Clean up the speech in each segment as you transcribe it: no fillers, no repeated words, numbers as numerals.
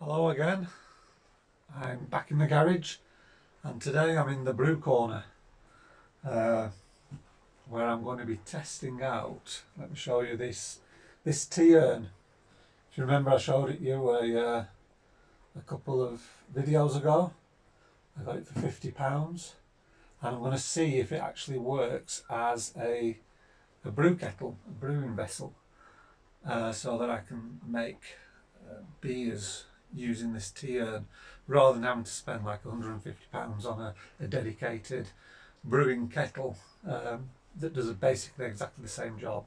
Hello again, I'm back in the garage and today I'm in the brew corner uh, where I'm going to be testing out, let me show you this tea urn. If you remember, I showed it you a couple of videos ago. I got it for £50 and I'm going to see if it actually works as a brew kettle, a brewing vessel, so that I can make beers using this tea urn rather than having to spend like £150 on a dedicated brewing kettle that does basically exactly the same job.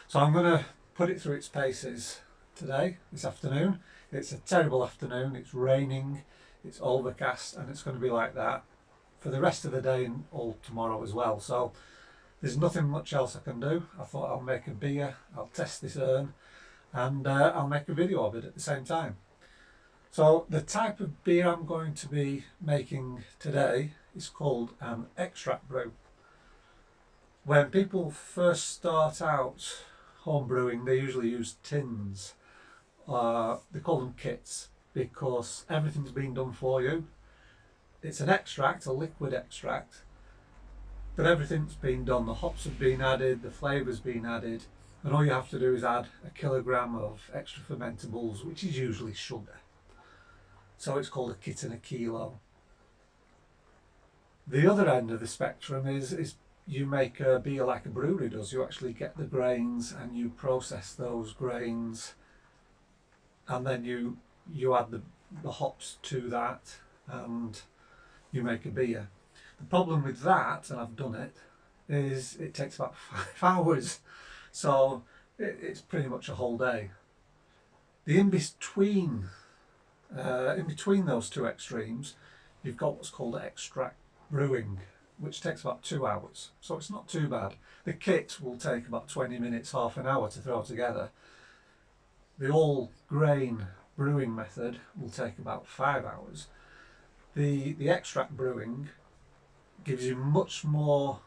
So I'm going to put it through its paces today, this afternoon. It's a terrible afternoon, it's raining, it's overcast, and it's going to be like that for the rest of the day and all tomorrow as well. So there's nothing much else I can do. I thought I'll make a beer, I'll test this urn, and I'll make a video of it at the same time. So the type of beer I'm going to be making today is called an extract brew. When people first start out home brewing, they usually use tins. They call them kits because everything's been done for you. It's an extract, a liquid extract, but everything's been done. The hops have been added, the flavour's been added, and all you have to do is add a kilogram of extra fermentables, which is usually sugar. So it's called a kit and a kilo. The other end of the spectrum is you make a beer like a brewery does. You actually get the grains and you process those grains, and then you add the hops to that and you make a beer. The problem with that, and I've done it, is it takes about 5 hours. So it's pretty much a whole day. The in between those two extremes, you've got what's called extract brewing, which takes about 2 hours. So it's not too bad. The kit will take about 20 minutes, half an hour to throw together. The all grain brewing method will take about 5 hours. The extract brewing gives you much more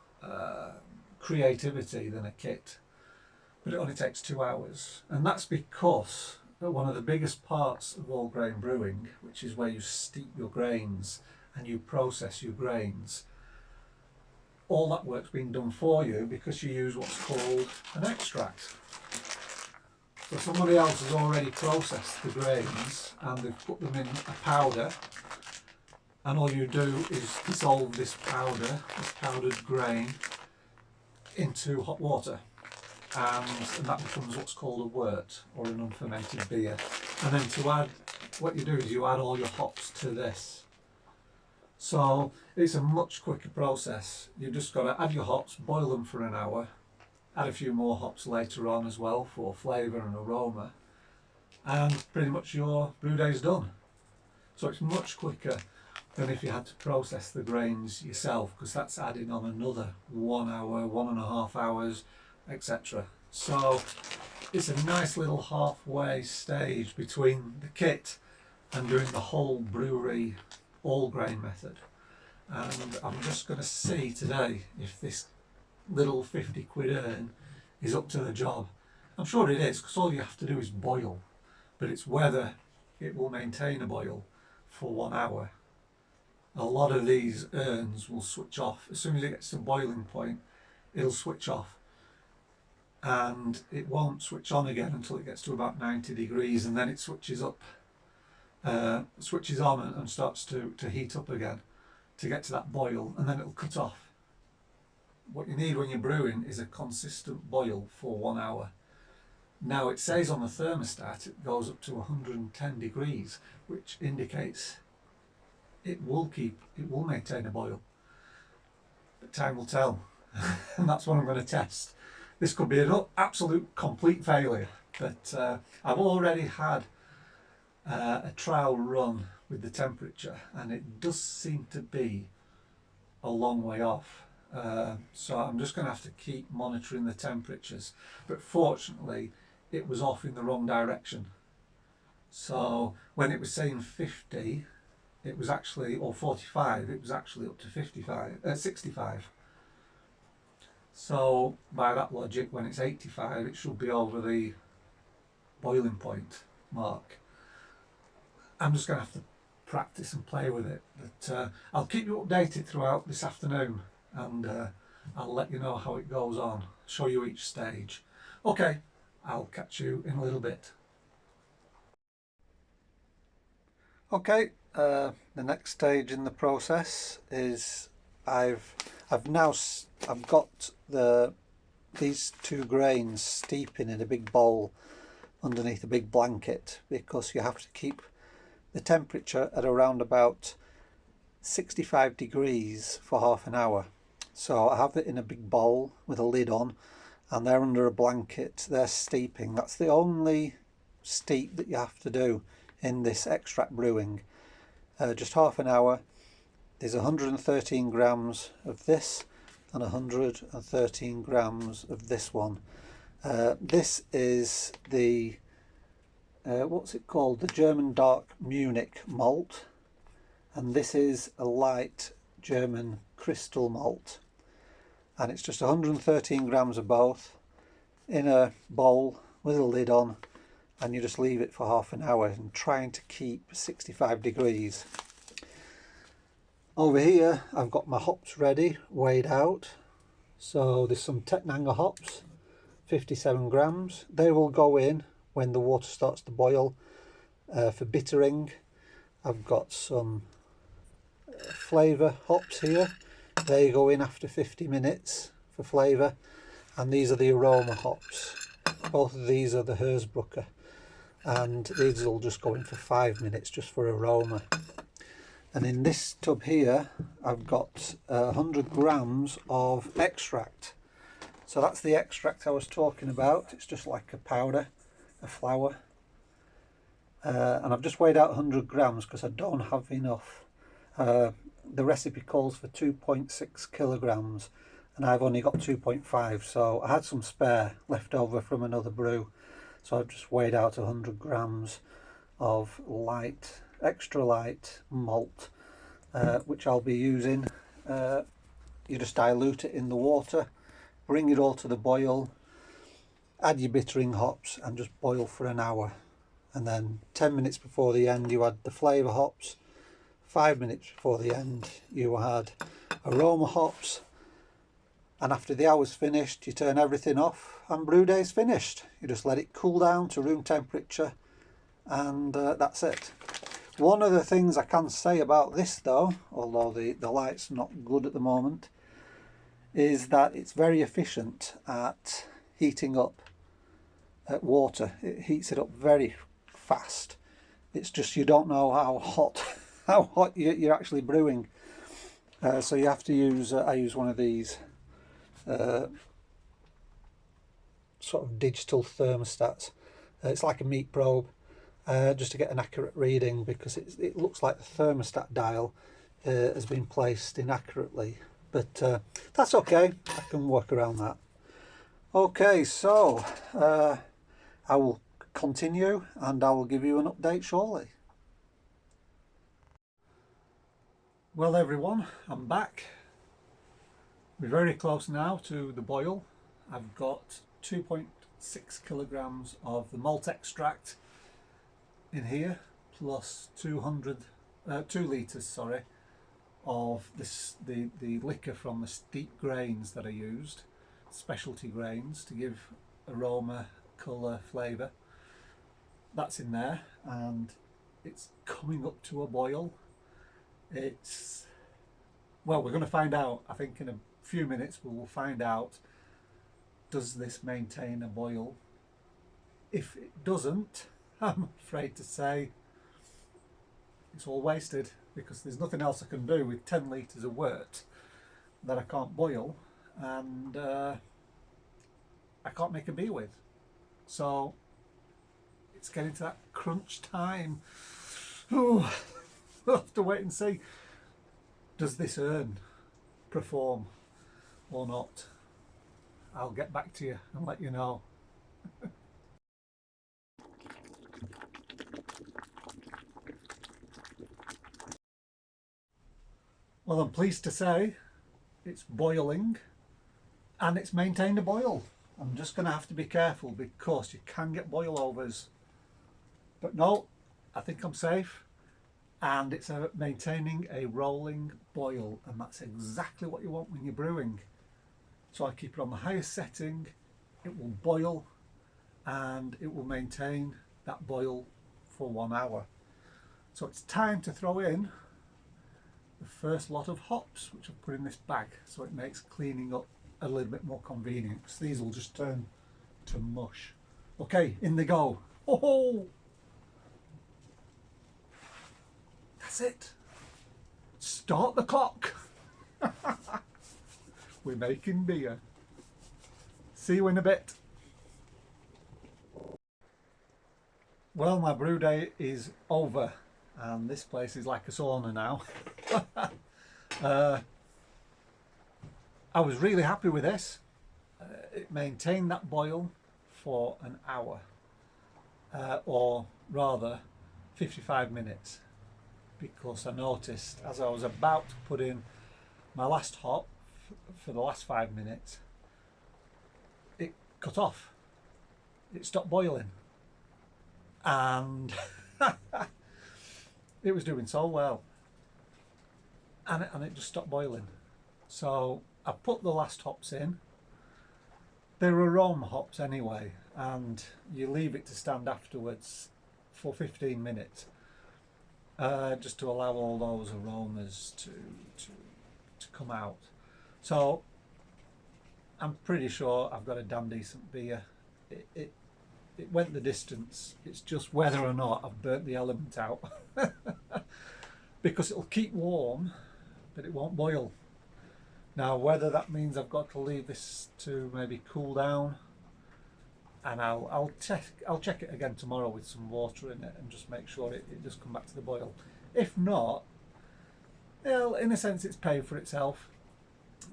creativity than a kit, but it only takes 2 hours. And that's because one of the biggest parts of all grain brewing, which is where you steep your grains and you process your grains, all that work's been done for you because you use what's called an extract. So somebody else has already processed the grains and they've put them in a powder, and all you do is dissolve this powder, this powdered grain, into hot water. And that becomes what's called a wort, or an unfermented beer. And then to add, what you do is you add all your hops to this. So it's a much quicker process. You've just got to add your hops, boil them for an hour, add a few more hops later on as well for flavour and aroma, and pretty much your brew day's done. So it's much quicker than if you had to process the grains yourself, because that's adding on another 1 hour, 1.5 hours, etc. So it's a nice little halfway stage between the kit and doing the whole brewery all grain method. And I'm just going to see today if this little 50 quid urn is up to the job. I'm sure it is, because all you have to do is boil, but it's whether it will maintain a boil for 1 hour. A lot of these urns will switch off. As soon as it gets to boiling point, it'll switch off. And it won't switch on again until it gets to about 90 degrees, and then it switches up, switches on and starts to heat up again to get to that boil, and then it'll cut off. What you need when you're brewing is a consistent boil for 1 hour. Now it says on the thermostat it goes up to 110 degrees, which indicates it will maintain a boil. But time will tell, and that's what I'm going to test. This could be an absolute complete failure, but I've already had a trial run with the temperature, and it does seem to be a long way off. So I'm just going to have to keep monitoring the temperatures. But fortunately, it was off in the wrong direction. So when it was saying 50, it was actually, or 45, it was actually up to 65. So by that logic, when it's 85, it should be over the boiling point mark. I'm just going to have to practice and play with it. But I'll keep you updated throughout this afternoon, and I'll let you know how it goes on, show you each stage. Okay, I'll catch you in a little bit. Okay, the next stage in the process is I've got these two grains steeping in a big bowl underneath a big blanket, because you have to keep the temperature at around about 65 degrees for half an hour. So I have it in a big bowl with a lid on, and they're under a blanket, they're steeping. That's the only steep that you have to do in this extract brewing. Just half an hour. There's 113 grams of this and 113 grams of this one. This is the what's it called, the German dark Munich malt, and this is a light German crystal malt, and it's just 113 grams of both in a bowl with a lid on, and you just leave it for half an hour and trying to keep 65 degrees. Over here I've got my hops ready, weighed out. So there's some Tettnanger hops, 57 grams. They will go in when the water starts to boil for bittering. I've got some flavour hops here. They go in after 50 minutes for flavour. And these are the aroma hops. Both of these are the Hersbrucker. And these will just go in for 5 minutes just for aroma. And in this tub here I've got 100 grams of extract. So that's the extract I was talking about. It's just like a powder, a flour. And I've just weighed out 100 grams because I don't have enough. The recipe calls for 2.6 kilograms and I've only got 2.5, so I had some spare left over from another brew. So I've just weighed out 100 grams of light, extra light malt, which I'll be using. You just dilute it in the water, bring it all to the boil, add your bittering hops and just boil for an hour. And then 10 minutes before the end you add the flavour hops, 5 minutes before the end you add aroma hops, and after the hour's finished you turn everything off and brew day's finished. You just let it cool down to room temperature, and that's it. One of the things I can say about this though, although the light's not good at the moment, is that it's very efficient at heating up water. It heats it up very fast. It's just you don't know how hot you're actually brewing. So you have to use, I use one of these sort of digital thermostats. It's like a meat probe, just to get an accurate reading, because it looks like the thermostat dial has been placed inaccurately. But that's okay, I can work around that. Okay, so I will continue and I will give you an update shortly. Well everyone, I'm back. We're very close now to the boil. I've got 2.6 kilograms of the malt extract in here, plus 2 litres, sorry, of the liquor from the steep grains that I used, specialty grains, to give aroma, colour, flavour. That's in there, and it's coming up to a boil. It's, well, we're going to find out. I think in a few minutes we will find out, does this maintain a boil? If it doesn't, I'm afraid to say it's all wasted, because there's nothing else I can do with 10 litres of wort that I can't boil, and I can't make a beer with. So it's getting to that crunch time. Oh, we'll have to wait and see. Does this perform or not? I'll get back to you and let you know. Well, I'm pleased to say it's boiling and it's maintained a boil. I'm just going to have to be careful because you can get boil overs. But no, I think I'm safe. and it's maintaining a rolling boil, and that's exactly what you want when you're brewing. So I keep it on the highest setting, it will boil and it will maintain that boil for 1 hour. So it's time to throw in the first lot of hops, which I've put in this bag, so it makes cleaning up a little bit more convenient, because these will just turn to mush. Okay, in they go. Oh, that's it. Start the clock. We're making beer. See you in a bit. Well, my brew day is over, and this place is like a sauna now. I was really happy with this. It maintained that boil for an hour, or rather 55 minutes, because I noticed as I was about to put in my last hop for the last 5 minutes, it cut off. It stopped boiling, and it was doing so well, and it just stopped boiling. So I put the last hops in. They're aroma hops anyway, and you leave it to stand afterwards for 15 minutes, just to allow all those aromas to come out. So I'm pretty sure I've got a damn decent beer. It went the distance. It's just whether or not I've burnt the element out. Because it'll keep warm, but it won't boil. Now, whether that means I've got to leave this to maybe cool down, and I'll check it again tomorrow with some water in it and just make sure it does come back to the boil. If not, well, in a sense it's paid for itself.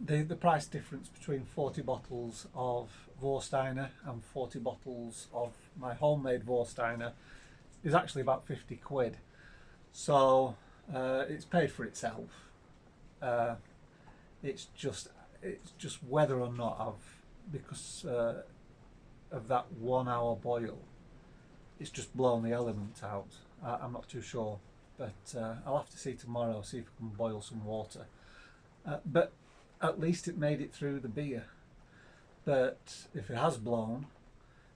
The price difference between 40 bottles of Warsteiner and 40 bottles of my homemade Warsteiner is actually about 50 quid. So it's paid for itself. It's just whether or not because of that 1 hour boil, it's just blown the element out. I'm not too sure, but I'll have to see tomorrow, see if I can boil some water. But at least it made it through the beer. But if it has blown,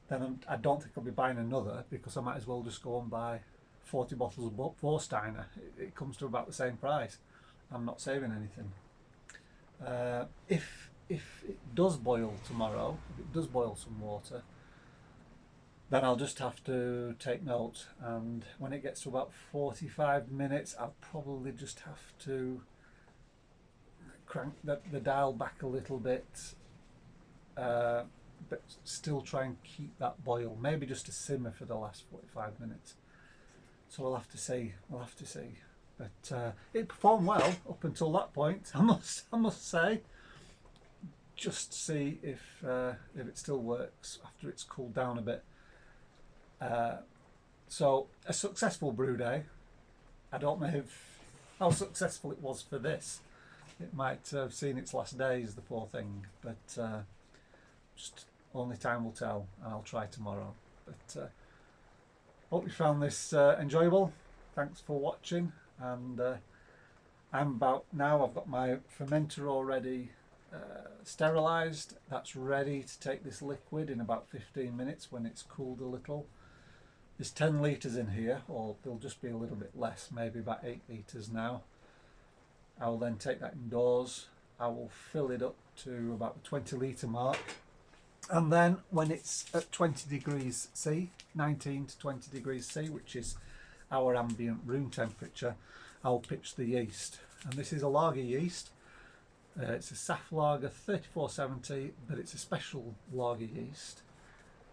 then I don't think I'll be buying another, because I might as well just go and buy 40 bottles of Warsteiner. It comes to about the same price. I'm not saving anything. If it does boil tomorrow, if it does boil some water, then I'll just have to take note, and when it gets to about 45 minutes, I'll probably just have to crank the dial back a little bit, but still try and keep that boil, maybe just to simmer for the last 45 minutes. So we'll have to see. But it performed well up until that point. I must say. Just see if it still works after it's cooled down a bit. So a successful brew day. I don't know how successful it was for this. It might have seen its last days, the poor thing. But just only time will tell, and I'll try tomorrow. But hope you found this enjoyable. Thanks for watching. And I'm about now, I've got my fermenter already sterilised. That's ready to take this liquid in about 15 minutes when it's cooled a little. There's 10 litres in here, or there'll just be a little bit less, maybe about 8 litres now. I will then take that indoors. I will fill it up to about the 20 litre mark, and then when it's at 20 degrees C, 19 to 20 degrees C, which is our ambient room temperature, I'll pitch the yeast. And this is a lager yeast. It's a Saf Lager 3470, but it's a special lager yeast.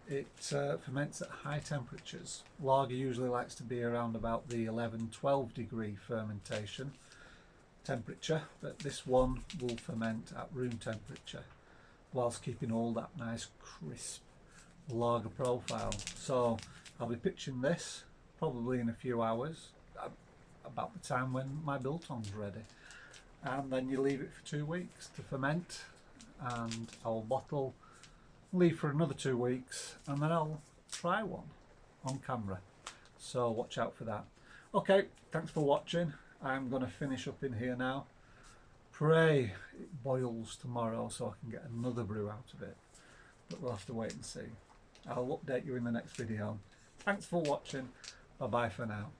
It ferments at high temperatures. Lager usually likes to be around about the 11-12 degree fermentation temperature, but this one will ferment at room temperature whilst keeping all that nice crisp lager profile. So I'll be pitching this probably in a few hours, about the time when my biltong's ready, and then you leave it for 2 weeks to ferment, and I'll bottle, leave for another 2 weeks, and then I'll try one on camera, so watch out for that. Okay, thanks for watching. I'm going to finish up in here now. Pray it boils tomorrow so I can get another brew out of it. But we'll have to wait and see. I'll update you in the next video. Thanks for watching. Bye bye for now.